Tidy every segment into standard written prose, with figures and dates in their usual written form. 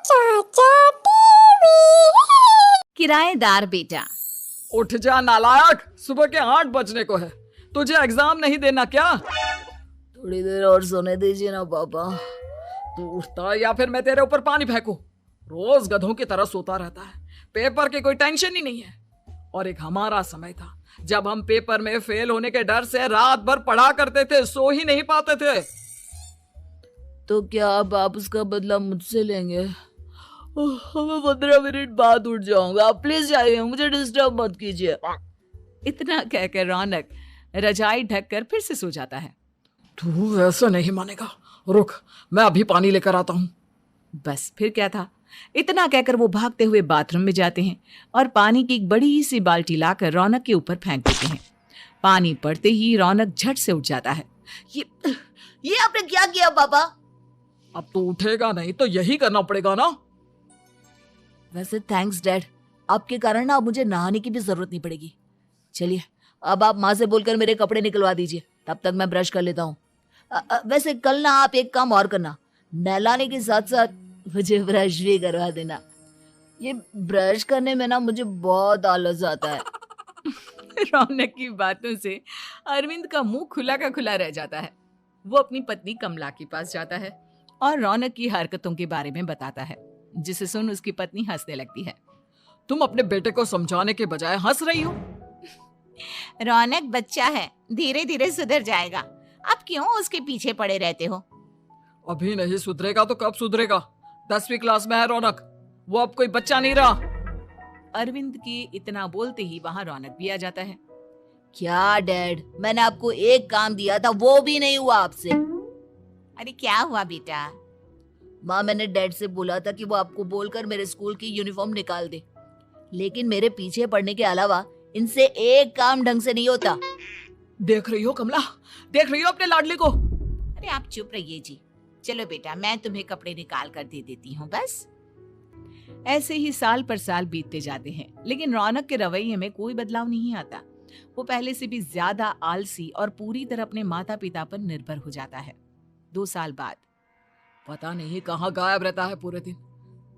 चाचा टीवी। किराएदार बेटा। उठ जा नालायक, सुबह के 8 बजने को है। तुझे एग्जाम नहीं देना क्या? थोड़ी देर और सोने दीजिए ना पापा। तू उठता या फिर मैं तेरे ऊपर पानी फेंकूं? रोज गधों की तरह सोता रहता है, पेपर की कोई टेंशन ही नहीं है। और एक हमारा समय था जब हम पेपर में फेल होने के डर से रात भर पढ़ा करते थे, सो ही नहीं पाते थे। तो क्या अब आप उसका बदला मुझसे लेंगे? मैं 15 मिनट बाद उठ जाऊंगा, आप प्लीज जाइए, मुझे डिस्टर्ब मत कीजिए। इतना कहकर रौनक रजाई ढककर फिर से सो जाता है। तू ऐसा नहीं मानेगा, रुक मैं अभी पानी लेकर आता हूँ। बस फिर क्या था, इतना कहकर वो भागते हुए बाथरूम में जाते हैं और पानी की एक बड़ी सी बाल्टी लाकर रौनक के ऊपर फेंक देते हैं। पानी पड़ते ही रौनक झट से उठ जाता है। ये आपने क्या किया पापा? अब तू उठेगा नहीं तो यही करना पड़ेगा ना। वैसे थैंक्स डैड, आपके कारण ना अब मुझे नहाने की भी जरूरत नहीं पड़ेगी। चलिए अब आप माँ से बोलकर मेरे कपड़े निकलवा दीजिए, तब तक मैं ब्रश कर लेता हूँ। वैसे कल ना आप एक काम और करना, नहलाने के साथ साथ मुझे ब्रश भी करवा देना। ये ब्रश करने में ना मुझे बहुत आलस आता है। रौनक की बातों से अरविंद का मुंह खुला का खुला रह जाता है। वो अपनी पत्नी कमला के पास जाता है और रौनक की हरकतों के बारे में बताता है, जिसे सुन उसकी पत्नी हंसने लगती है। तुम अपने बेटे को समझाने के बजाय हंस रही हो। रौनक बच्चा है, धीरे धीरे सुधर जाएगा, आप क्यों उसके पीछे पड़े रहते हो? अभी नहीं सुधरेगा तो कब सुधरेगा? 10वीं क्लास में है रौनक, वो अब कोई बच्चा नहीं रहा। अरविंद की इतना बोलते ही वहां रौनक भी आ जाता है। क्या डैड, मैंने आपको एक काम दिया था, वो भी नहीं हुआ आपसे। अरे क्या हुआ बेटा? माँ, मैंने डैड से बोला था कि वो आपको बोलकर मेरे स्कूल की यूनिफॉर्म निकाल दे, लेकिन मेरे पीछे पड़ने के अलावा इनसे एक काम ढंग से नहीं होता। देख रही हो कमला, देख रही हो अपने लाडले को? अरे आप चुप रहिए जी। चलो बेटा, मैं तुम्हें कपड़े निकाल कर दे देती हूँ बस। ऐसे ही साल पर साल बीतते जाते हैं, लेकिन रौनक के रवैये में कोई बदलाव नहीं आता। वो पहले से भी ज्यादा आलसी और पूरी तरह अपने माता पिता पर निर्भर हो जाता है। 2 साल बाद पता नहीं कहाँ गायब रहता है पूरे दिन,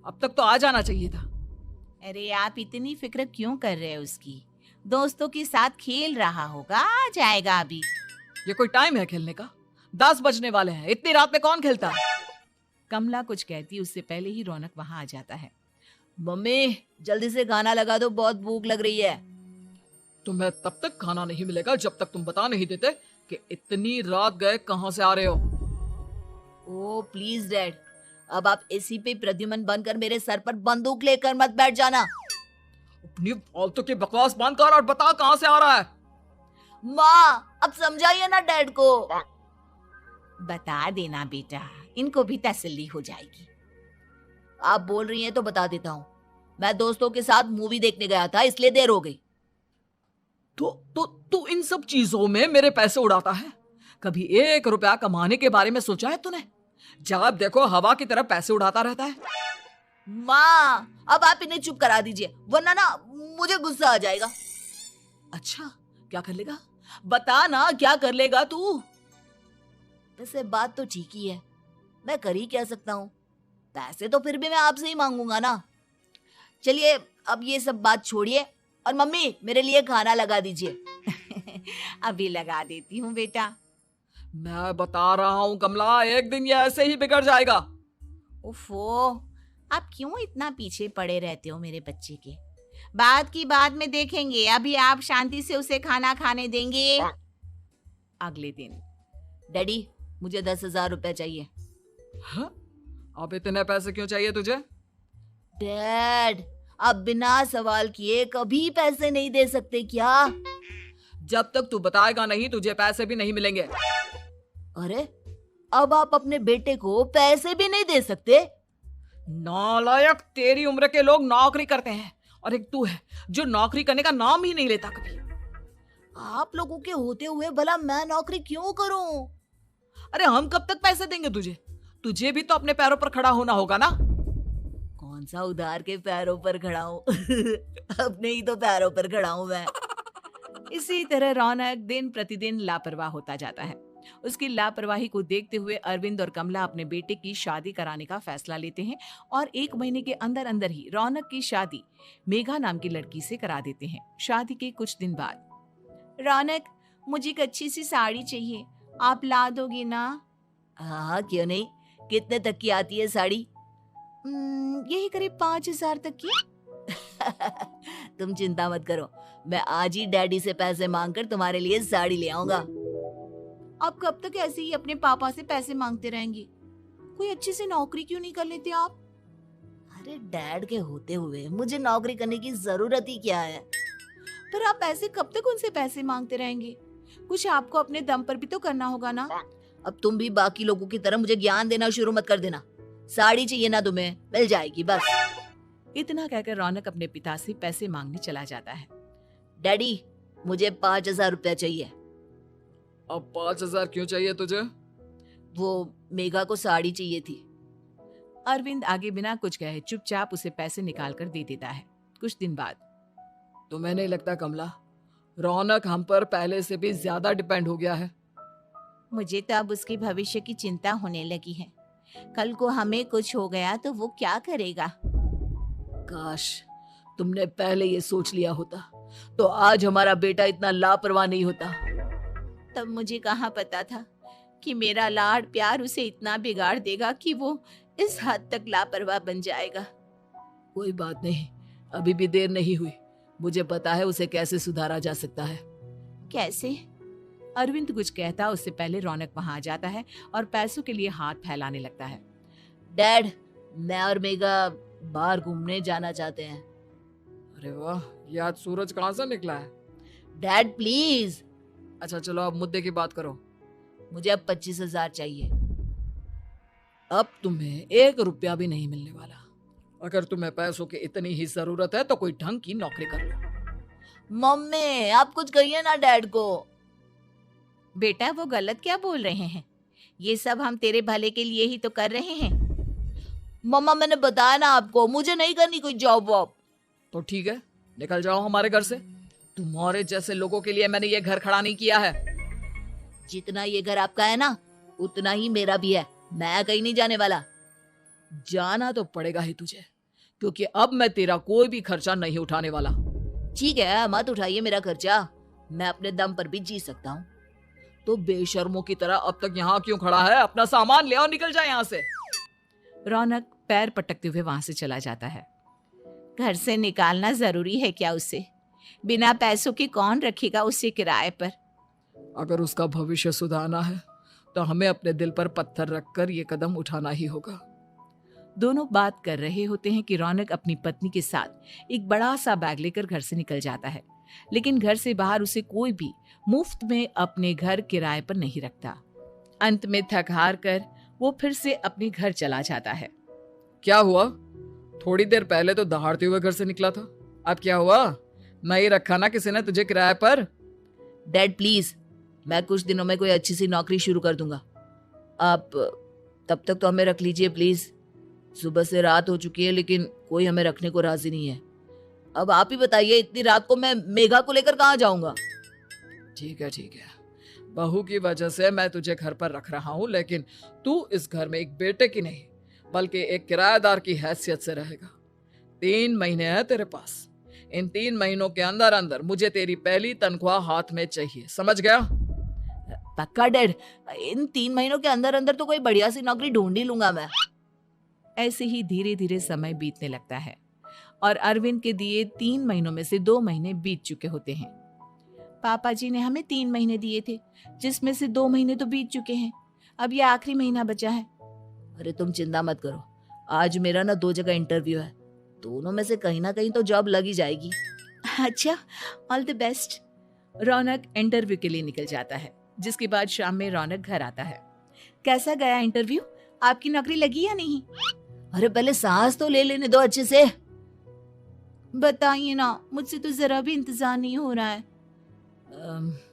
अब तक तो आ जाना चाहिए था। अरे आप इतनी फिक्र क्यों कर रहे हो उसकी? दोस्तों के साथ खेल रहा होगा, आ जाएगा अभी। ये कोई टाइम है खेलने का? 10 बजने वाले हैं, इतनी रात में कौन खेलता है? कमला कुछ कहती उससे पहले ही रौनक वहां आ जाता है। मम्मी जल्दी से खाना लगा दो, बहुत भूख लग रही है। तुम्हें तब तक खाना नहीं मिलेगा जब तक तुम बता नहीं देते कि इतनी रात गए कहां से आ रहे हो। ओ प्लीज डैड, अब आप एसी पे प्रद्युमन बनकर मेरे सर पर बंदूक लेकर मत बैठ जाना। अपनी फालतू की बकवास बंद कर और बता कहां से आ रहा है। माँ अब समझाइए ना डैड को। बता देना बेटा, इनको भी तसल्ली हो जाएगी। आप बोल रही हैं तो बता देता हूँ, मैं दोस्तों के साथ मूवी देखने गया था, इसलिए देर हो गई। तो इन सब चीजों में मेरे पैसे उड़ाता है? कभी 1 रुपया कमाने के बारे में सोचा है तूने? जब देखो हवा की तरह पैसे उड़ाता रहता है। माँ अब आप इन्हें चुप करा दीजिए, वरना ना मुझे गुस्सा आ जाएगा। अच्छा क्या कर लेगा? बता ना, क्या कर लेगा तू? वैसे बात तो ठीक ही है, मैं कर ही क्या सकता हूँ, पैसे तो फिर भी मैं आपसे ही मांगूंगा ना। चलिए अब ये सब बात छोड़िए और मम्मी मेरे लिए खाना लगा दीजिए। अभी लगा देती हूँ बेटा। मैं बता रहा हूँ कमला, एक दिन ये ऐसे ही बिगड़ जाएगा। उफ़ो, आप क्यों इतना पीछे पड़े रहते हो मेरे बच्चे के? बात की बाद में देखेंगे, अभी आप शांति से उसे खाना खाने देंगे। अगले दिन। डैडी मुझे 10,000 रुपए चाहिए। हाँ? अब इतने पैसे क्यों चाहिए तुझे? डैड आप बिना सवाल किए कभी पैसे नहीं दे सकते क्या? जब तक तू बताएगा नहीं तुझे पैसे भी नहीं मिलेंगे। अरे अब आप अपने बेटे को पैसे भी नहीं दे सकते? नालायक, तेरी उम्र के लोग नौकरी करते हैं और एक तू है जो नौकरी करने का नाम ही नहीं लेता कभी। आप लोगों के होते हुए भला मैं नौकरी क्यों करूं? अरे हम कब तक पैसे देंगे तुझे? तुझे भी तो अपने पैरों पर खड़ा होना होगा ना। कौन सा उधार के पैरों पर खड़ा हूं? अपने ही तो पैरों पर खड़ा हूं मैं। इसी तरह रौनक दिन प्रतिदिन लापरवाह होता जाता है। उसकी लापरवाही को देखते हुए अरविंद और कमला अपने बेटे की शादी कराने का फैसला लेते हैं और 1 महीने के अंदर अंदर ही रौनक की शादी मेघा नाम की लड़की से करा देते हैं। शादी के कुछ दिन बाद, रौनक, मुझे एक अच्छी सी साड़ी चाहिए, आप ला दोगे ना? हाँ, क्यों नहीं। कितने तक की आती है साड़ी? यही करीब 5,000 तक की। तुम चिंता मत करो, मैं आज ही डैडी से पैसे मांगकर तुम्हारे लिए साड़ी ले आऊंगा। आप कब तक ऐसे ही अपने पापा से पैसे मांगते रहेंगे? कोई अच्छी सी नौकरी क्यों नहीं कर लेते आप? अरे डैड के होते हुए मुझे नौकरी करने की जरूरत ही क्या है? पर आप ऐसे कब तक उनसे पैसे मांगते रहेंगे? कुछ आपको अपने दम पर भी तो करना होगा ना। अब तुम भी बाकी लोगों की तरह मुझे ज्ञान देना शुरू मत कर देना। साड़ी चाहिए ना तुम्हें, मिल जाएगी बस। इतना कहकर रौनक अपने पिता से पैसे मांगने चला जाता है। डैडी, मुझे 5,000 रुपया चाहिए। अब 5,000 क्यों चाहिए तुझे? वो मेघा को साड़ी चाहिए थी। अरविंद आगे बिना कुछ कहे चुपचाप उसे पैसे निकाल कर दे देता है। कुछ दिन बाद, तुम्हें नहीं लगता कमला, रौनक हम पर पहले से भी ज्यादा डिपेंड हो गया है? मुझे तो अब उसके भविष्य की चिंता होने लगी है। कल को हमें कुछ हो गया तो वो क्या करेगा? काश तुमने पहले ये सोच लिया होता तो आज हमारा बेटा इतना लापरवाह नहीं होता। तब मुझे कहाँ पता था कि मेरा लाड़ प्यार उसे इतना बिगाड़ देगा कि वो इस हद तक लापरवाह बन जाएगा। कोई बात नहीं, अभी भी देर नहीं हुई। मुझे पता है उसे कैसे सुधारा जा सकता है। कैसे? अरविंद कुछ कहता उससे पहले रौनक वहां आ जाता है और पैसों के लिए हाथ फैलाने लगता है। डैड, मैं और मेघा बाहर घूमने जाना चाहते हैं। अरे वाह, ये आज सूरज कहाँ से निकला है? Dad please. अच्छा चलो, अब मुद्दे की बात करो। मुझे अब 25,000 चाहिए। अब तुम्हें 1 रुपया भी नहीं मिलने वाला। अगर तुम्हें पैसों की इतनी ही जरूरत है तो कोई ढंग की नौकरी कर लो। मम्मी, आप कुछ कहिए ना डैड को। बेटा, वो गलत क्या बोल रहे हैं? ये सब हम तेरे भले के लिए ही तो कर रहे हैं। मम्मा, मैंने बताया ना आपको, मुझे नहीं करनी कोई जॉब वॉब। तो ठीक है, निकल जाओ हमारे घर से। तुम्हारे जैसे लोगों के लिए मैंने ये घर खड़ा नहीं किया है। जितना ये घर आपका है ना, उतना ही मेरा भी है। मैं कहीं नहीं जाने वाला। जाना तो पड़ेगा ही तुझे, क्योंकि अब मैं तेरा कोई भी खर्चा नहीं उठाने वाला। ठीक है, मत उठाइए मेरा खर्चा, मैं अपने दम पर भी जी सकता हूँ। तो बेशर्मों की तरह अब तक यहाँ क्यों खड़ा है? अपना सामान ले आओ, निकल जाए यहाँ से। रौनक पैर पटकते हुए वहां से चला जाता है। घर से निकालना जरूरी है क्या उसे? बिना पैसों के कौन रखेगा उसे किराए पर? अगर उसका भविष्य सुधारना है तो हमें अपने दिल पर पत्थर रखकर ये कदम उठाना ही होगा। दोनों बात कर रहे होते हैं कि रौनक अपनी पत्नी के साथ एक बड़ा सा बैग लेकर घर से निकल जाता है, लेकिन घर से बाहर उसे कोई भी मुफ्त में अपने घर किराए पर नहीं रखता। अंत में थक हार कर वो फिर से अपने घर चला जाता है। क्या हुआ? थोड़ी देर पहले तो दहाड़ते हुए घर से निकला था, अब क्या हुआ? नहीं रखा ना किसी ने तुझे किराए पर? डैड प्लीज, मैं कुछ दिनों में कोई अच्छी सी नौकरी शुरू कर दूंगा। आप तब तक तो हमें रख लीजिए प्लीज। सुबह से रात हो चुकी है लेकिन कोई हमें रखने को राजी नहीं है। अब आप ही बताइए, इतनी रात को मैं मेघा को लेकर कहाँ जाऊंगा? ठीक है, बहू की वजह से मैं तुझे घर पर रख रहा हूँ, लेकिन तू इस घर में एक बेटे की नहीं बल्कि एक किराएदार की हैसियत से रहेगा। 3 महीने है तेरे पास। इन 3 महीनों के अंदर अंदर मुझे तेरी पहली तनख्वाह हाथ में चाहिए, समझ गया? पक्का डैड, इन 3 महीनों के अंदर अंदर तो कोई बढ़िया सी नौकरी ढूंढ ही लूंगा मैं। ऐसे ही धीरे धीरे समय बीतने लगता है और अरविंद के दिए 3 महीनों में से 2 महीने बीत चुके होते हैं। पापा जी ने हमें 3 महीने दिए थे, जिसमें से 2 महीने तो बीत चुके हैं। अब ये आखिरी महीना बचा है। अरे तुम चिंता मत करो, आज मेरा ना 2 जगह इंटरव्यू है, दोनों में से कहीं ना कहीं तो जॉब लग ही जाएगी। अच्छा, all the best. Raunak interview के लिए निकल जाता है, जिसके बाद शाम में रौनक घर आता है। कैसा गया इंटरव्यू? आपकी नौकरी लगी या नहीं? अरे पहले सांस तो ले लेने दो अच्छे से। बताइए ना, मुझसे तो जरा भी इंतजार नहीं हो रहा है।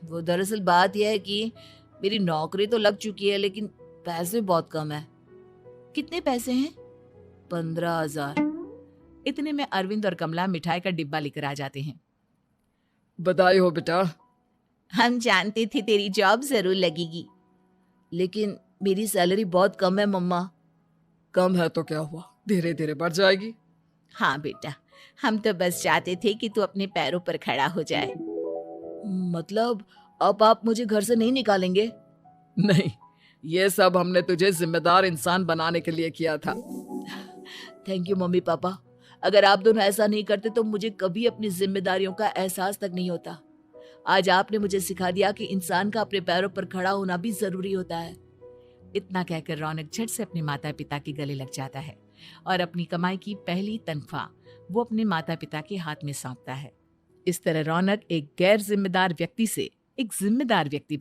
वो दरअसल बात यह है कि मेरी नौकरी तो लग चुकी है लेकिन पैसे बहुत कम है। कितने पैसे हैं? 15,000। इतने में अरविंद और कमला मिठाई का डिब्बा लेकर आ जाते हैं। बधाई हो बेटा। हम जानते थे तेरी जॉब जरूर लगेगी। लेकिन मेरी सैलरी बहुत कम है मम्मा। कम है तो क्या हुआ, धीरे धीरे बढ़ जाएगी। हाँ बेटा, हम तो बस चाहते थे कि तू अपने पैरों पर खड़ा हो जाए। मतलब अब आप मुझे घर से नहीं निकालेंगे? नहीं, ये सब हमने तुझे जिम्मेदार इंसान बनाने के लिए किया था। Thank you mummy papa. अगर आप दोनों ऐसा नहीं करते तो मुझे कभी अपनी जिम्मेदारियों का एहसास तक नहीं होता। आज आपने मुझे सिखा दिया कि इंसान का अपने पैरों पर खड़ा होना भी जरूरी होता है। इतना कहकर रौनक झट से अपने माता पिता के गले लग जाता है और अपनी कमाई की पहली तनख्वाह वो अपने माता पिता के हाथ में सौंपता है। इस तरह रौनक एक गैर जिम्मेदार व्यक्ति से एक जिम्मेदार व्यक्ति